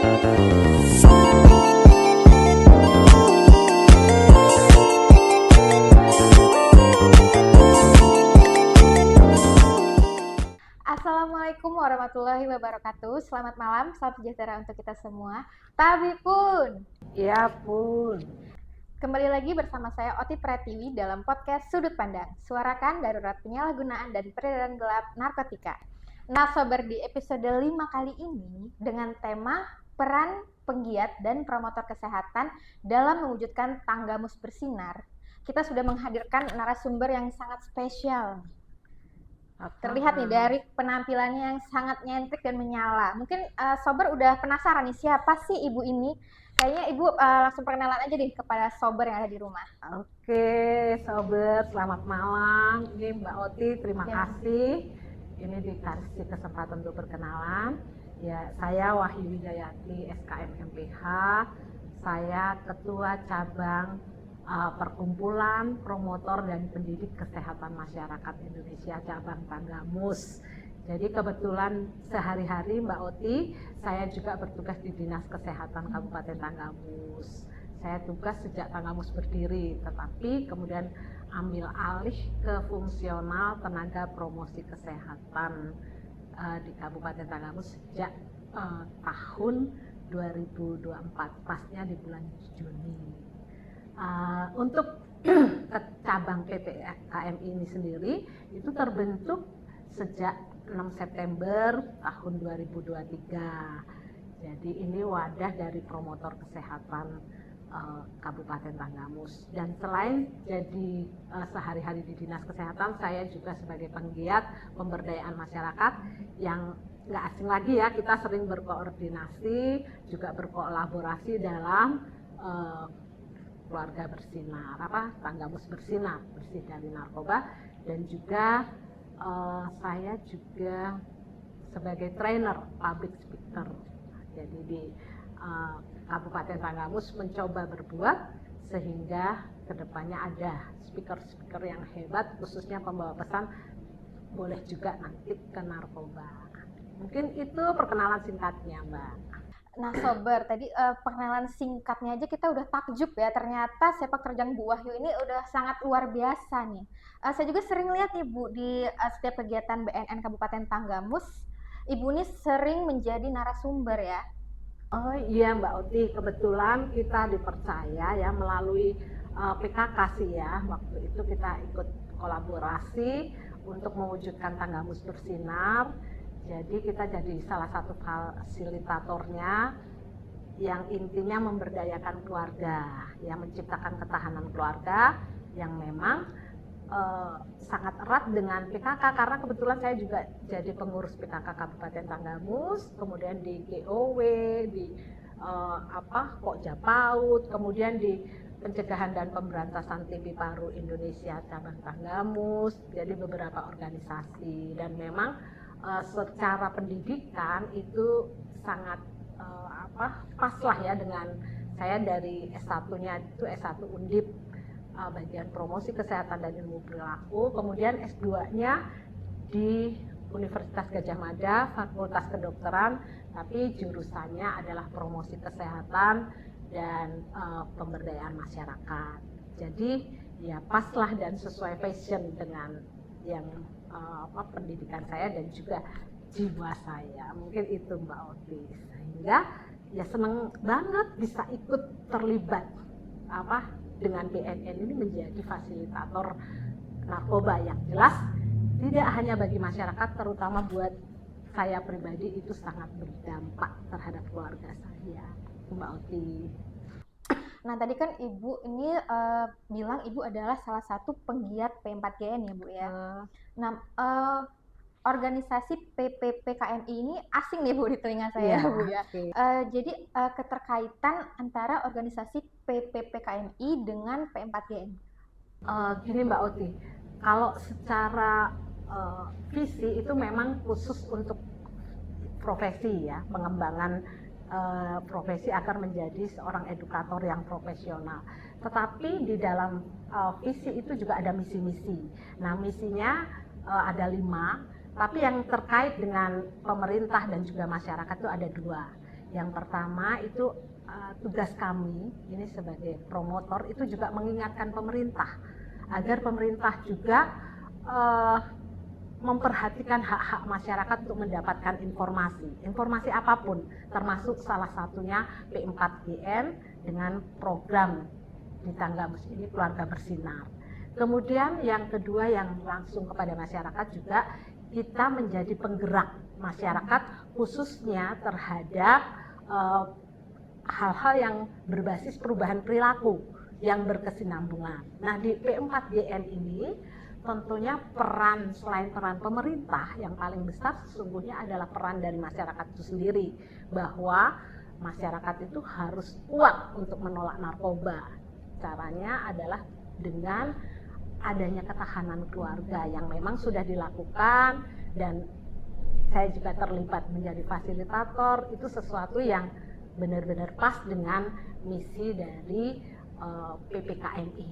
Assalamualaikum warahmatullahi wabarakatuh. Selamat malam, salam sejahtera untuk kita semua. Tabi pun. Ya pun. Kembali lagi bersama saya Oti Pratiwi dalam podcast Sudut Pandang, suarakan darurat penyalahgunaan dan peredaran gelap narkotika. Nah sober, di episode 5 kali ini dengan tema peran penggiat dan promotor kesehatan dalam mewujudkan Tanggamus Bersinar, kita sudah menghadirkan narasumber yang sangat spesial. Terlihat nih dari penampilannya yang sangat nyentrik dan menyala. Mungkin sober udah penasaran nih siapa sih ibu ini? Kayaknya ibu langsung perkenalan aja deh kepada sober yang ada di rumah. Oke, sober, selamat malam. Ini Mbak Oti, terima kasih. Ini dikasih kesempatan untuk berkenalan. Ya, saya Wahyu Widayati, SKM MPH. Saya Ketua Cabang Perkumpulan Promotor dan Pendidik Kesehatan Masyarakat Indonesia Cabang Tanggamus. Jadi kebetulan sehari-hari Mbak Oti, saya juga bertugas di Dinas Kesehatan Kabupaten Tanggamus. Saya tugas sejak Tanggamus berdiri, tetapi kemudian ambil alih ke fungsional tenaga promosi kesehatan di Kabupaten Tanggamus sejak tahun 2024, pasnya di bulan Juni. Untuk cabang PPKM ini sendiri itu terbentuk sejak 6 September tahun 2023. Jadi ini wadah dari promotor kesehatan Kabupaten Tanggamus. Dan selain jadi sehari-hari di Dinas Kesehatan, saya juga sebagai penggiat pemberdayaan masyarakat yang nggak asing lagi ya, kita sering berkoordinasi, juga berkolaborasi dalam keluarga bersinar, Tanggamus Bersinar, bersih dari narkoba, dan juga saya juga sebagai trainer public speaker. Jadi di Kabupaten Tanggamus mencoba berbuat sehingga kedepannya ada speaker-speaker yang hebat, khususnya pembawa pesan, boleh juga nanti ke narkoba. Mungkin itu perkenalan singkatnya, Mbak. Nah sober, tadi perkenalan singkatnya aja kita udah takjub ya, ternyata sepak terjang Bu Wahyu ini udah sangat luar biasa nih. Saya juga sering lihat nih Bu, di setiap kegiatan BNN Kabupaten Tanggamus, Ibu ini sering menjadi narasumber ya. Oh iya Mbak Oti, kebetulan kita dipercaya ya melalui PKK sih ya, waktu itu kita ikut kolaborasi untuk mewujudkan Tanggamus Bersinar. Jadi kita jadi salah satu fasilitatornya yang intinya memberdayakan keluarga, yang menciptakan ketahanan keluarga yang memang sangat erat dengan PKK, karena kebetulan saya juga jadi pengurus PKK Kabupaten Tanggamus, kemudian di GOW, di Pokja PAUD, kemudian di Pencegahan dan Pemberantasan TB Paru Indonesia Cabang Tanggamus, jadi beberapa organisasi. Dan memang secara pendidikan itu sangat pas lah ya dengan saya dari S1-nya itu S1 Undip, bagian promosi kesehatan dan ilmu perilaku, kemudian S2-nya di Universitas Gadjah Mada, Fakultas Kedokteran, tapi jurusannya adalah promosi kesehatan dan pemberdayaan masyarakat. Jadi ya paslah dan sesuai passion dengan yang pendidikan saya dan juga jiwa saya. Mungkin itu Mbak Oti, sehingga ya seneng banget bisa ikut terlibat dengan BNN ini menjadi fasilitator narkoba yang jelas tidak hanya bagi masyarakat, terutama buat saya pribadi itu sangat berdampak terhadap keluarga saya, Mbak Oti. Nah tadi kan Ibu ini bilang Ibu adalah salah satu penggiat P4GN ya Bu ya. Nah organisasi PPPKMI ini asing nih Bu di telinga saya Bu ya. Okay. Jadi keterkaitan antara organisasi PPPKMI dengan P4GN. Gini Mbak Oti, kalau secara visi itu memang khusus untuk profesi ya, pengembangan profesi agar menjadi seorang edukator yang profesional. Tetapi di dalam visi itu juga ada misi-misi. Nah misinya ada 5, tapi yang terkait dengan pemerintah dan juga masyarakat itu ada 2. Yang pertama itu tugas kami ini sebagai promotor itu juga mengingatkan pemerintah agar pemerintah juga memperhatikan hak-hak masyarakat untuk mendapatkan informasi apapun, termasuk salah satunya P4GN dengan program di Tanggamus ini Keluarga Bersinar. Kemudian yang kedua yang langsung kepada masyarakat juga kita menjadi penggerak masyarakat khususnya terhadap hal-hal yang berbasis perubahan perilaku yang berkesinambungan. Nah di P4GN ini tentunya selain peran pemerintah yang paling besar sesungguhnya adalah peran dari masyarakat itu sendiri, bahwa masyarakat itu harus kuat untuk menolak narkoba. Caranya adalah dengan adanya ketahanan keluarga yang memang sudah dilakukan, dan saya juga terlibat menjadi fasilitator. Itu sesuatu yang benar-benar pas dengan misi dari PPKMI.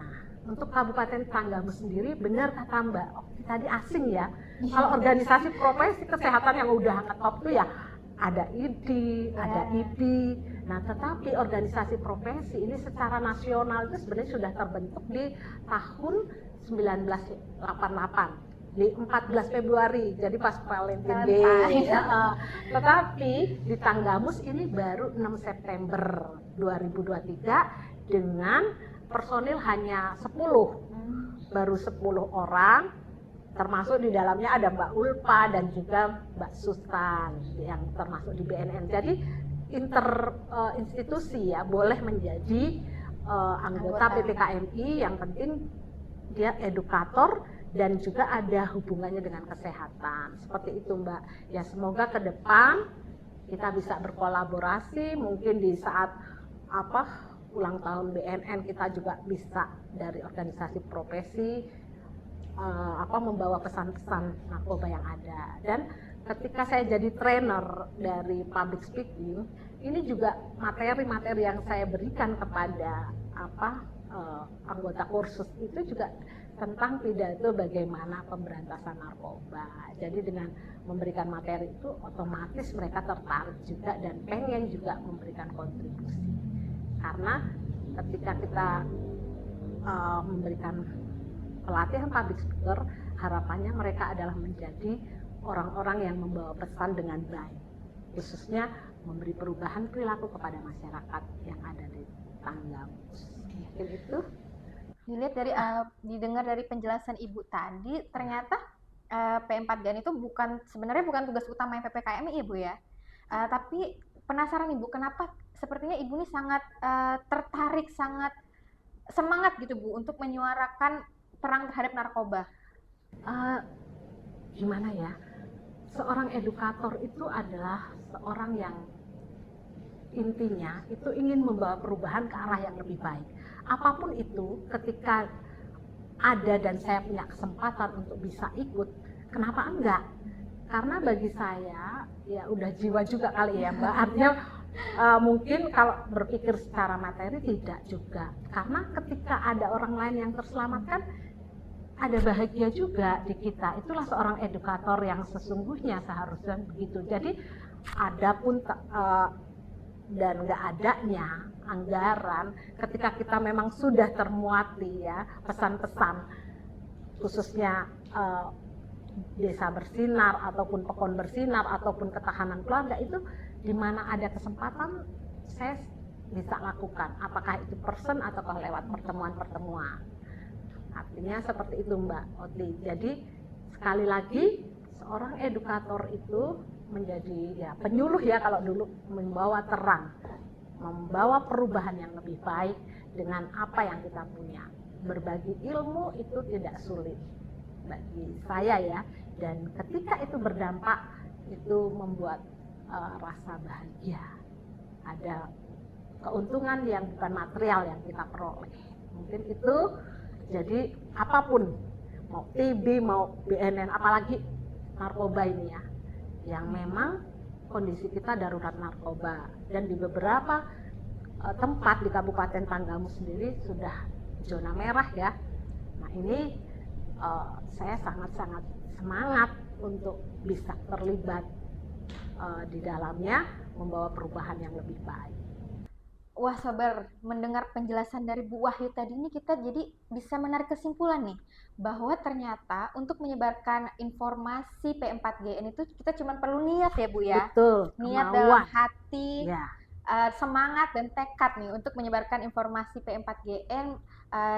Nah, untuk Kabupaten Tanggamus sendiri, benar kata Mbak tadi asing ya. Kalau organisasi profesi kesehatan yang udah ngetop tuh ya ada ID, ada IPI. Nah, tetapi organisasi profesi ini secara nasional itu sebenarnya sudah terbentuk di tahun 1988 di 14 Februari, jadi pas Valentine Day. Ya. Tetapi di Tanggamus ini baru 6 September 2023 dengan personil hanya 10, baru 10 orang, termasuk di dalamnya ada Mbak Ulpa dan juga Mbak Susan yang termasuk di BNN. Jadi institusi ya boleh menjadi anggota PPKMI, yang penting dia edukator dan juga ada hubungannya dengan kesehatan. Seperti itu Mbak. Ya semoga ke depan kita bisa berkolaborasi, mungkin di saat ulang tahun BNN kita juga bisa dari organisasi profesi membawa pesan-pesan narkoba yang ada. Dan ketika saya jadi trainer dari public speaking, ini juga materi-materi yang saya berikan kepada anggota kursus itu juga tentang pidato bagaimana pemberantasan narkoba. Jadi dengan memberikan materi itu otomatis mereka tertarik juga dan pengen juga memberikan kontribusi. Karena ketika kita memberikan pelatihan public speaker, harapannya mereka adalah menjadi orang-orang yang membawa pesan dengan baik, khususnya memberi perubahan perilaku kepada masyarakat yang ada di Tanggamus. Mungkin itu. Dilihat dari didengar dari penjelasan Ibu tadi, ternyata P4GN itu sebenarnya bukan tugas utama yang PPKMI Ibu ya. Tapi penasaran Ibu, kenapa sepertinya Ibu ini sangat tertarik, sangat semangat gitu Bu untuk menyuarakan perang terhadap narkoba? Gimana ya? Seorang edukator itu adalah seorang yang intinya itu ingin membawa perubahan ke arah yang lebih baik. Apapun itu, ketika ada dan saya punya kesempatan untuk bisa ikut, kenapa enggak? Karena bagi saya, ya udah jiwa juga kali ya Mbak, artinya mungkin kalau berpikir secara materi tidak juga. Karena ketika ada orang lain yang terselamatkan, ada bahagia juga di kita. Itulah seorang edukator yang sesungguhnya seharusnya begitu. Jadi adapun dan nggak adanya anggaran, ketika kita memang sudah termuati ya pesan-pesan khususnya desa bersinar ataupun pekon bersinar ataupun ketahanan keluarga, itu di mana ada kesempatan saya bisa lakukan, apakah itu person ataukah lewat pertemuan-pertemuan. Artinya seperti itu Mbak Oti. Jadi sekali lagi seorang edukator itu menjadi ya penyuluh ya, kalau dulu membawa terang, membawa perubahan yang lebih baik dengan apa yang kita punya. Berbagi ilmu itu tidak sulit bagi saya ya, dan ketika itu berdampak itu membuat rasa bahagia, ada keuntungan yang bukan material yang kita peroleh. Mungkin itu. Jadi apapun, mau TB, mau BNN, apalagi narkoba ini ya, yang memang kondisi kita darurat narkoba, dan di beberapa tempat di Kabupaten Tanggamus sendiri sudah zona merah ya. Nah ini saya sangat-sangat semangat untuk bisa terlibat di dalamnya membawa perubahan yang lebih baik. Wah Sober, mendengar penjelasan dari Bu Wahyu tadi ini kita jadi bisa menarik kesimpulan nih bahwa ternyata untuk menyebarkan informasi P4GN itu kita cuma perlu niat ya Bu ya. Betul, Niat dalam kemauan. hati, Ya, semangat dan tekad nih untuk menyebarkan informasi P4GN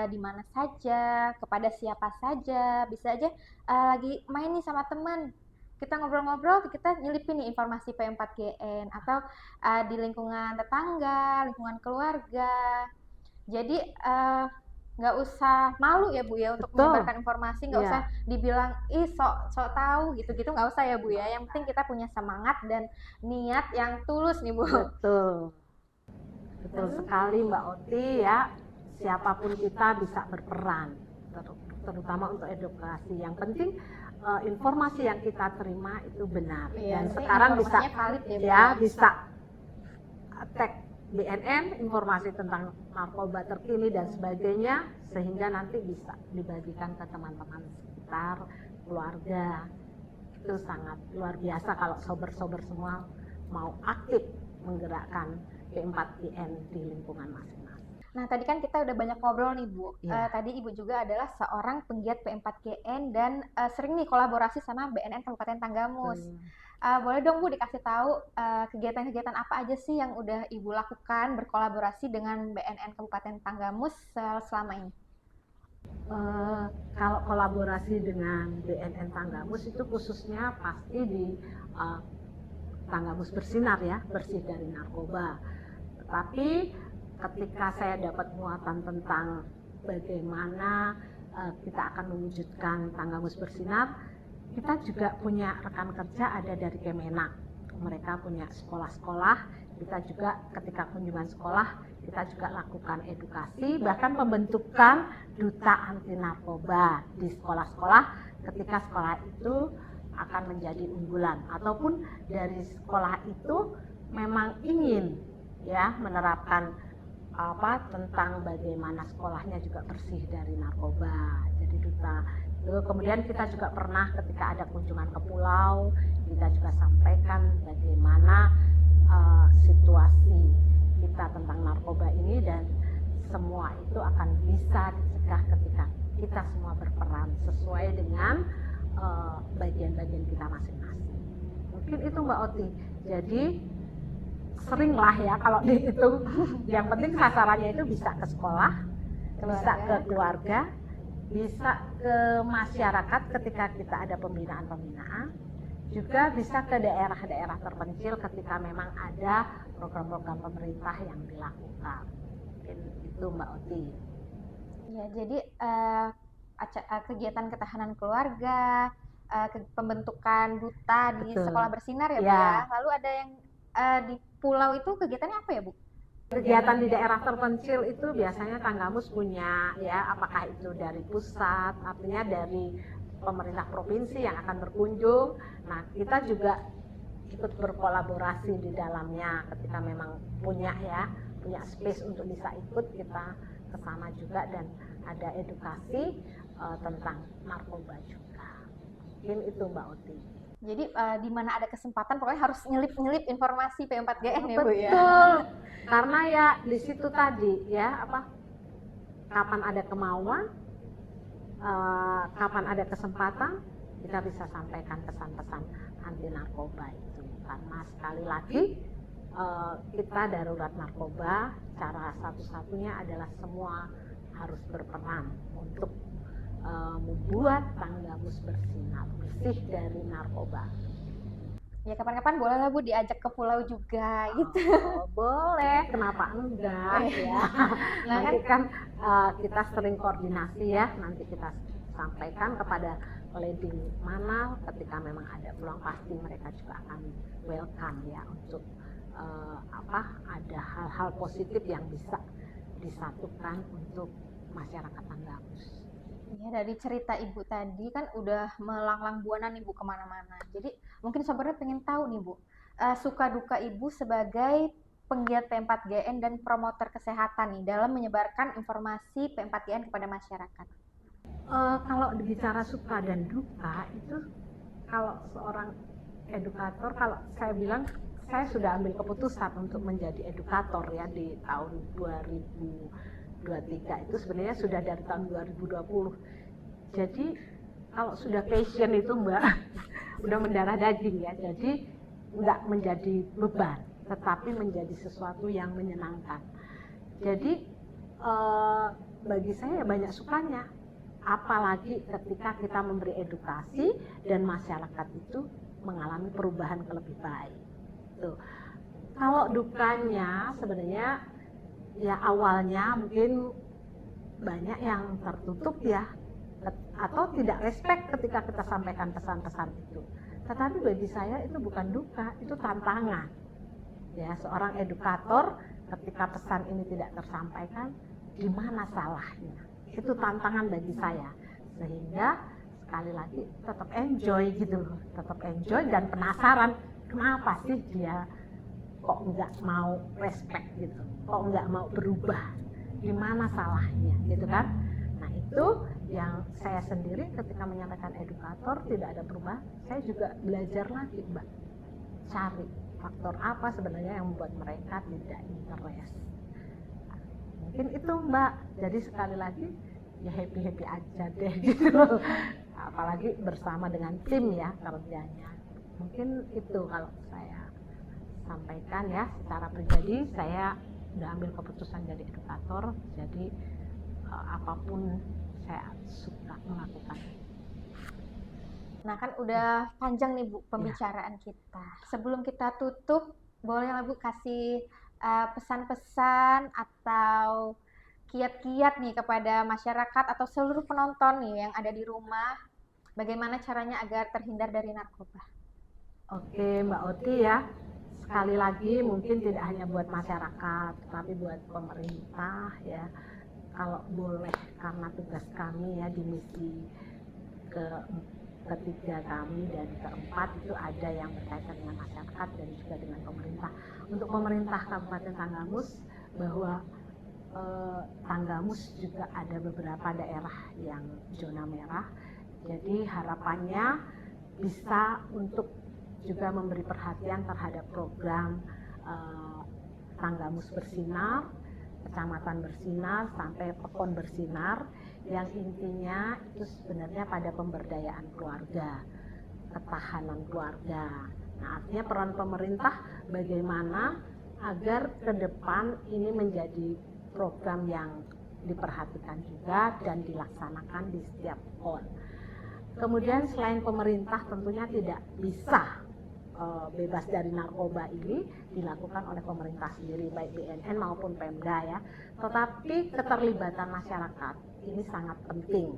di mana saja, kepada siapa saja. Bisa aja lagi main nih sama teman, kita ngobrol-ngobrol, kita nyelipin nih informasi P4GN atau di lingkungan tetangga, lingkungan keluarga. Jadi nggak usah malu ya Bu ya untuk betul. menyebarkan informasi, nggak Ya. usah dibilang ih sok tahu gitu-gitu, nggak usah ya Bu ya. Yang penting kita punya semangat dan niat yang tulus nih Bu. Betul. Betul sekali Mbak Oti ya. Siapapun kita bisa berperan, terutama untuk edukasi. Yang penting informasi yang kita terima itu benar. Iya, Dan sekarang bisa valid ya, bisa tag BNN, informasi tentang narkoba terkini dan sebagainya, sehingga nanti bisa dibagikan ke teman-teman sekitar, keluarga. Itu sangat luar biasa kalau sober-sober semua mau aktif menggerakkan P4GN di lingkungan masing-masing. Nah, tadi kan kita udah banyak ngobrol nih Bu. Iya. Tadi Ibu juga adalah seorang penggiat P4GN dan sering nih kolaborasi sama BNN Kabupaten Tanggamus. Boleh dong Bu dikasih tahu kegiatan-kegiatan apa aja sih yang udah Ibu lakukan berkolaborasi dengan BNN Kabupaten Tanggamus selama ini? Kalau kolaborasi dengan BNN Tanggamus itu khususnya pasti di Tanggamus Bersinar ya, bersih dari narkoba. Tetapi ketika saya dapat muatan tentang bagaimana kita akan mewujudkan Tanggamus Bersinar, kita juga punya rekan kerja ada dari Kemenak. Mereka punya sekolah-sekolah, kita juga ketika kunjungan sekolah, kita juga lakukan edukasi, bahkan pembentukan duta anti narkoba di sekolah-sekolah ketika sekolah itu akan menjadi unggulan, ataupun dari sekolah itu memang ingin ya menerapkan tentang bagaimana sekolahnya juga bersih dari narkoba, jadi duta. Kemudian kita juga pernah ketika ada kunjungan ke pulau, kita juga sampaikan bagaimana situasi kita tentang narkoba ini, dan semua itu akan bisa dicegah ketika kita semua berperan sesuai dengan bagian-bagian kita masing-masing. Mungkin itu Mbak Oti. Jadi seringlah ya kalau dihitung, yang penting sasarannya itu bisa ke sekolah, bisa ke keluarga, bisa ke masyarakat ketika kita ada pembinaan-pembinaan, juga bisa ke daerah-daerah terpencil ketika memang ada program-program pemerintah yang dilakukan. Mungkin itu Mbak Oti. Ya, jadi kegiatan ketahanan keluarga, pembentukan duta di Betul. sekolah bersinar ya Bu Ya. ya. Lalu ada yang di pulau itu kegiatannya apa ya Bu? Kegiatan di daerah terpencil itu biasanya Tanggamus punya ya, apakah itu dari pusat, artinya dari pemerintah provinsi yang akan berkunjung. Nah, kita juga ikut berkolaborasi di dalamnya ketika memang punya space untuk bisa ikut, kita ke sana juga dan ada edukasi tentang narkoba juga. Mungkin itu Mbak Oti. Jadi di mana ada kesempatan pokoknya harus nyelip-nyelip informasi P4GN ya Bu ya. Betul. Karena ya di situ tadi ya kapan ada kemauan, kapan ada kesempatan, kita bisa sampaikan pesan-pesan anti narkoba itu. Karena sekali lagi kita darurat narkoba, cara satu-satunya adalah semua harus berperan untuk membuat Tanggamus bersinar, bersih dari narkoba. Ya kapan-kapan boleh lah Bu diajak ke pulau juga gitu. Boleh, kenapa enggak ya. Nah, Nanti kan kita sering koordinasi ya, nanti kita sampaikan kepada leading mana ketika memang ada peluang, pasti mereka juga akan welcome ya untuk ada hal-hal positif yang bisa disatukan untuk masyarakat Tanggamus. Ya dari cerita Ibu tadi kan udah melanglang buana nih Bu kemana-mana. Jadi mungkin sobatnya pengen tahu nih Bu, suka duka Ibu sebagai penggiat P4GN dan promotor kesehatan nih dalam menyebarkan informasi P4GN kepada masyarakat. Kalau bicara suka dan duka itu, kalau seorang edukator, kalau saya bilang saya sudah ambil keputusan untuk menjadi edukator ya di tahun 2023, itu sebenarnya sudah dari tahun 2020. Jadi kalau sudah passion itu Mbak udah mendarah daging ya, jadi nggak menjadi beban tetapi menjadi sesuatu yang menyenangkan. Jadi bagi saya banyak sukanya, apalagi ketika kita memberi edukasi dan masyarakat itu mengalami perubahan ke lebih baik. Tuh. Kalau dukanya sebenarnya ya awalnya mungkin banyak yang tertutup ya, atau tidak respect ketika kita sampaikan pesan-pesan itu. Tetapi bagi saya itu bukan duka, itu tantangan. Ya, seorang edukator ketika pesan ini tidak tersampaikan, di mana salahnya? Itu tantangan bagi saya. Sehingga sekali lagi tetap enjoy gitu loh, tetap enjoy dan penasaran kenapa sih dia kok nggak mau respect gitu, kok nggak mau berubah, di mana salahnya gitu kan. Nah itu yang saya sendiri ketika menyampaikan edukator tidak ada perubahan, saya juga belajar lagi Mbak, cari faktor apa sebenarnya yang membuat mereka tidak interest. Mungkin itu Mbak, jadi sekali lagi ya happy aja deh gitu, apalagi bersama dengan tim ya kerjanya. Mungkin itu kalau saya sampaikan ya, secara pribadi saya udah ambil keputusan jadi edukator, jadi apapun saya suka melakukan. Nah kan udah panjang nih Bu pembicaraan kita. Sebelum kita tutup, boleh lah Bu kasih pesan-pesan atau kiat-kiat nih kepada masyarakat atau seluruh penonton nih yang ada di rumah, bagaimana caranya agar terhindar dari narkoba? Oke Mbak Oti ya, sekali lagi mungkin tidak hanya buat masyarakat, tapi buat pemerintah ya, kalau boleh karena tugas kami ya di misi ketiga kami dan keempat itu ada yang berkaitan dengan masyarakat dan juga dengan pemerintah. Untuk pemerintah Kabupaten Tanggamus, bahwa Tanggamus juga ada beberapa daerah yang zona merah, jadi harapannya bisa untuk juga memberi perhatian terhadap program Tanggamus Bersinar, Kecamatan Bersinar sampai Pekon Bersinar, yang intinya itu sebenarnya pada pemberdayaan keluarga, ketahanan keluarga. Nah, artinya peran pemerintah bagaimana agar ke depan ini menjadi program yang diperhatikan juga dan dilaksanakan di setiap PON. Kemudian selain pemerintah tentunya tidak bisa bebas dari narkoba ini dilakukan oleh pemerintah sendiri, baik BNN maupun Pemda ya. Tetapi keterlibatan masyarakat ini sangat penting.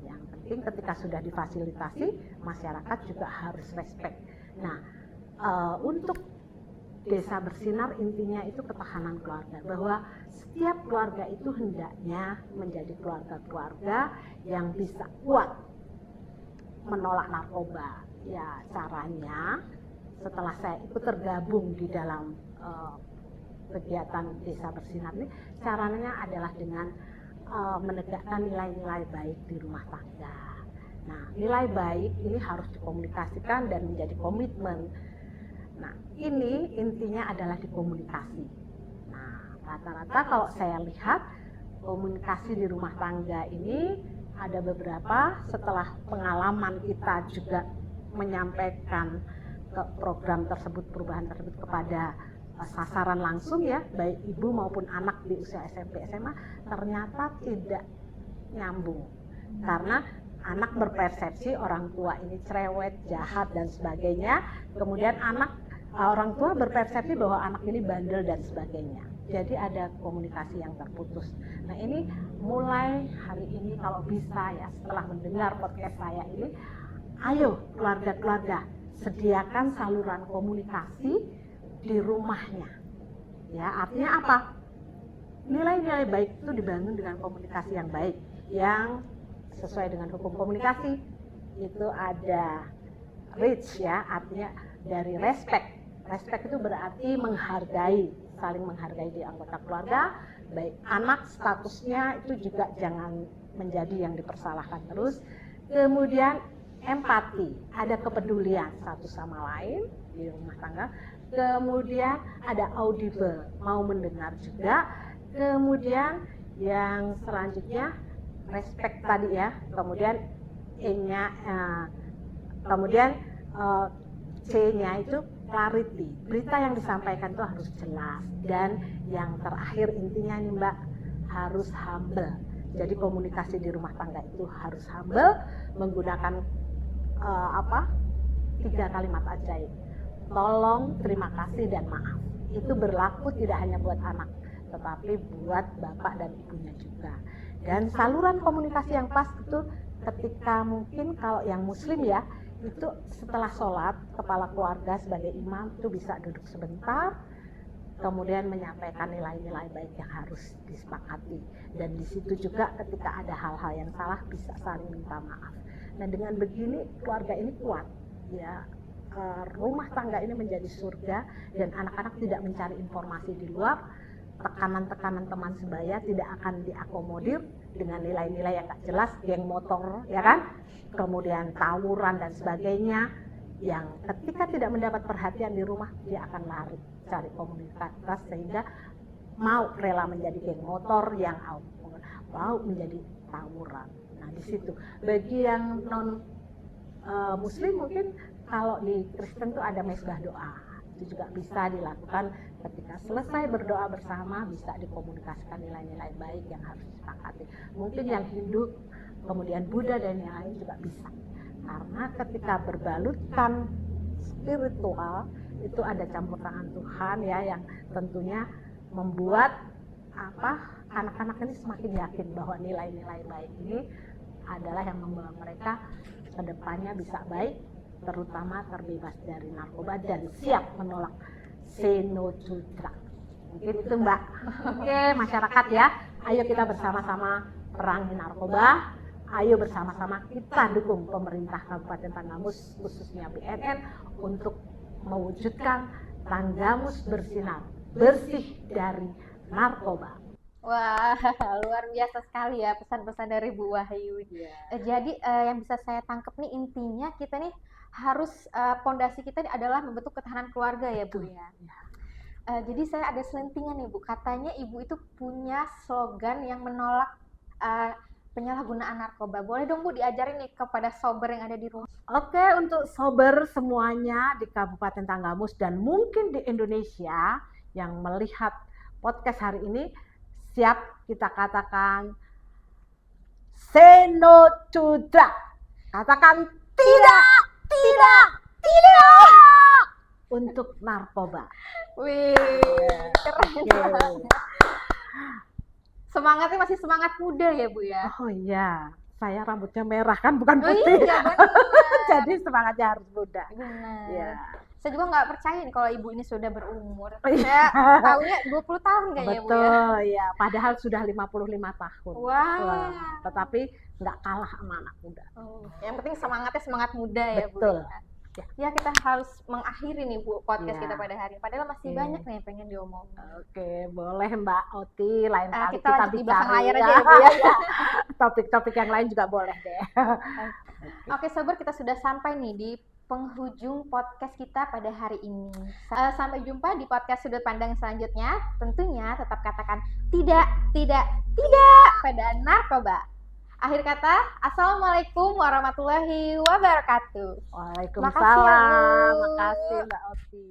Yang penting ketika sudah difasilitasi, masyarakat juga harus respect. Nah, untuk Desa Bersinar intinya itu ketahanan keluarga, bahwa setiap keluarga itu hendaknya menjadi keluarga-keluarga yang bisa kuat menolak narkoba. Ya caranya, setelah saya ikut tergabung di dalam kegiatan Desa Bersinar ini, caranya adalah dengan menegakkan nilai-nilai baik di rumah tangga. Nah, nilai baik ini harus dikomunikasikan dan menjadi komitmen. Nah, ini intinya adalah di komunikasi. Nah, rata-rata kalau saya lihat komunikasi di rumah tangga ini ada beberapa, setelah pengalaman kita juga menyampaikan ke program tersebut, perubahan tersebut kepada sasaran langsung ya, baik ibu maupun anak di usia SMP SMA, ternyata tidak nyambung. Karena anak berpersepsi orang tua ini cerewet, jahat dan sebagainya. Kemudian orang tua berpersepsi bahwa anak ini bandel dan sebagainya. Jadi ada komunikasi yang terputus. Nah, ini mulai hari ini kalau bisa ya, setelah mendengar podcast saya ini, ayo keluarga-keluarga sediakan saluran komunikasi di rumahnya. Ya, artinya apa? Nilai-nilai baik itu dibangun dengan komunikasi yang baik, yang sesuai dengan hukum komunikasi. Itu ada reach ya, artinya dari respect. Respect itu berarti menghargai, saling menghargai di anggota keluarga, baik anak statusnya itu juga jangan menjadi yang dipersalahkan terus. Kemudian empati, ada kepedulian satu sama lain di rumah tangga. Kemudian ada audible, mau mendengar juga. Kemudian yang selanjutnya respect tadi ya. Kemudian E-nya, kemudian C-nya itu clarity. Berita yang disampaikan itu harus jelas. Dan yang terakhir intinya nih Mbak, harus humble. Jadi komunikasi di rumah tangga itu harus humble, menggunakan 3 kalimat ajaib. Tolong, terima kasih, dan maaf. Itu berlaku tidak hanya buat anak, tetapi buat bapak dan ibunya juga. Dan saluran komunikasi yang pas itu ketika mungkin kalau yang muslim ya, itu setelah sholat, kepala keluarga sebagai imam itu bisa duduk sebentar, kemudian menyampaikan nilai-nilai baik yang harus disepakati. Dan di situ juga ketika ada hal-hal yang salah bisa saling minta maaf. Nah dengan begini keluarga ini kuat ya, rumah tangga ini menjadi surga dan anak-anak tidak mencari informasi di luar. Tekanan-tekanan teman sebaya tidak akan diakomodir dengan nilai-nilai yang gak jelas, geng motor ya kan, kemudian tawuran dan sebagainya, yang ketika tidak mendapat perhatian di rumah dia akan lari cari komunitas sehingga mau rela menjadi geng motor yang mau menjadi tawuran. Nah di situ bagi yang non muslim mungkin kalau di Kristen tuh ada mesbah doa, itu juga bisa dilakukan ketika selesai berdoa bersama, bisa dikomunikasikan nilai-nilai baik yang harus disepakati. Mungkin yang Hindu kemudian Buddha dan yang lain juga bisa, karena ketika berbalutkan spiritual itu ada campur tangan Tuhan ya, yang tentunya membuat anak-anak ini semakin yakin bahwa nilai-nilai baik ini adalah yang membawa mereka ke depannya bisa baik, terutama terbebas dari narkoba dan siap menolak say no to drugs. Mungkin itu Mbak. Oke masyarakat ya, ayo kita bersama-sama perangi narkoba, ayo bersama-sama kita dukung pemerintah Kabupaten Tanggamus khususnya BNN untuk mewujudkan Tanggamus bersinar, bersih dari narkoba. Wah, luar biasa sekali ya pesan-pesan dari Bu Wahyu. Jadi yang bisa saya tangkap nih intinya kita nih harus pondasi kita nih adalah membentuk ketahanan keluarga ya Bu ya. Jadi saya ada selentingan nih Bu, katanya Ibu itu punya slogan yang menolak penyalahgunaan narkoba. Boleh dong Bu diajarin nih kepada sober yang ada di rumah. Oke, untuk sober semuanya di Kabupaten Tanggamus dan mungkin di Indonesia yang melihat podcast hari ini, siap kita katakan say no to drugs. Katakan tidak untuk narkoba. Wih, keren banget. Semangatnya masih semangat muda ya Bu ya. Oh iya, saya rambutnya merah kan bukan putih. Iya, benar. Jadi semangatnya harus muda. Benar. Ya. Saya juga nggak percaya nih kalau Ibu ini sudah berumur. Saya tahunya 20 tahun kayaknya Bu ya. Betul, ya. Padahal sudah 55 tahun. Wah. Tetapi nggak kalah sama anak muda. Yang penting semangatnya semangat muda ya Bu. Betul. Ya kita harus mengakhiri nih Bu podcast Ya. kita pada hari ini. Padahal masih banyak nih yang pengen diomongin. Oke, boleh Mbak Oti, lain kali Kita lanjut di belakang bicara layar aja ya Bu ya. Topik-topik yang lain juga boleh deh. Oke sobat, kita sudah sampai nih di penghujung podcast kita pada hari ini. Sampai jumpa di podcast sudut pandang selanjutnya. Tentunya tetap katakan tidak pada narkoba. Akhir kata, assalamualaikum warahmatullahi wabarakatuh. Waalaikumsalam. Makasih ya, Bu. Makasih Mbak Oti.